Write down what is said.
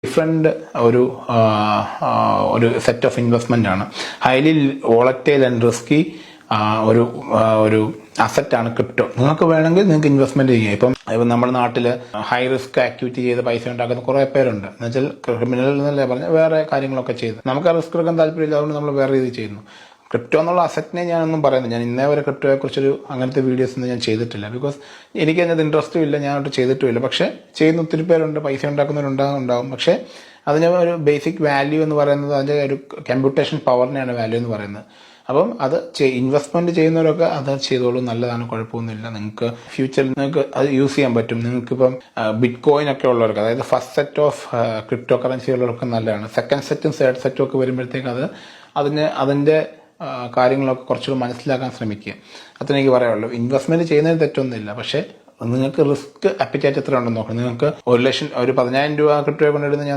Different ഒരു set of investment ആണ്. Highly volatile and risky ഒരു അസറ്റാണ് ക്രിപ്റ്റോ. നിങ്ങൾക്ക് വേണമെങ്കിൽ നിങ്ങൾക്ക് ഇൻവെസ്റ്റ്മെന്റ് ചെയ്യാം. ഇപ്പം നമ്മുടെ നാട്ടിൽ ഹൈ റിസ്ക് ആക്ടിവിറ്റി ചെയ്ത് പൈസ ഉണ്ടാക്കുന്ന കുറേ പേരുണ്ട്. എന്ന് വെച്ചാൽ ക്രിമിനൽ എന്നല്ലേ പറഞ്ഞാൽ വേറെ കാര്യങ്ങളൊക്കെ ചെയ്ത് നമുക്ക് ആ റിസ്ക് എടുക്കാൻ താല്പര്യമില്ല, അതുകൊണ്ട് നമ്മൾ വേറെ രീതി ചെയ്യുന്നു. ക്രിപ്റ്റോ എന്നുള്ള അസറ്റിനെ ഞാനൊന്നും പറയുന്നത്, ഞാൻ ഇന്നേ വരെ ക്രിപ്റ്റോയെ കുറിച്ചൊരു അങ്ങനത്തെ വീഡിയോസ് ഒന്നും ഞാൻ ചെയ്തിട്ടില്ല. ബിക്കോസ് എനിക്ക് അതിനകത്ത് ഇൻട്രസ്റ്റും ഇല്ല, ഞാനോട്ട് ചെയ്തിട്ടുമില്ല. പക്ഷേ ചെയ്യുന്ന ഒത്തിരി പേരുണ്ട്, പൈസ ഉണ്ടാക്കുന്നവരുണ്ടാകും. പക്ഷേ അതിന് ഒരു ബേസിക് വാല്യൂ എന്ന് പറയുന്നത് അതിൻ്റെ ഒരു കമ്പ്യൂട്ടേഷൻ പവറിനെയാണ് വാല്യൂ എന്ന് പറയുന്നത്. അപ്പം അത് ഇൻവെസ്റ്റ്മെന്റ് ചെയ്യുന്നവരൊക്കെ അത് ചെയ്തോളൂ, നല്ലതാണ്, കുഴപ്പമൊന്നുമില്ല. നിങ്ങൾക്ക് ഫ്യൂച്ചറിൽ നിങ്ങൾക്ക് അത് യൂസ് ചെയ്യാൻ പറ്റും. നിങ്ങൾക്കിപ്പം ബിറ്റ് കോയിൻ ഒക്കെ ഉള്ളവർക്ക്, അതായത് first set of crypto currency ഉള്ളവർക്ക് നല്ലതാണ്. സെക്കൻഡ് സെറ്റും തേർഡ് സെറ്റും ഒക്കെ വരുമ്പോഴത്തേക്ക് അതിൻ്റെ കാര്യങ്ങളൊക്കെ കുറച്ചുകൂടി മനസ്സിലാക്കാൻ ശ്രമിക്കുക. അതെനിക്ക് പറയാനുള്ളൂ. ഇൻവെസ്റ്റ്മെന്റ് ചെയ്യുന്നതിന് തെറ്റൊന്നുമില്ല, പക്ഷേ നിങ്ങൾക്ക് റിസ്ക് അപ്പിറ്റൈറ്റ് എത്ര ഉണ്ടെന്ന് നോക്കണം. നിങ്ങൾക്ക് 1,00,000 ഒരു 10,000 രൂപ ക്രിപ്റ്റോ കൊണ്ടിടുന്ന ഞാൻ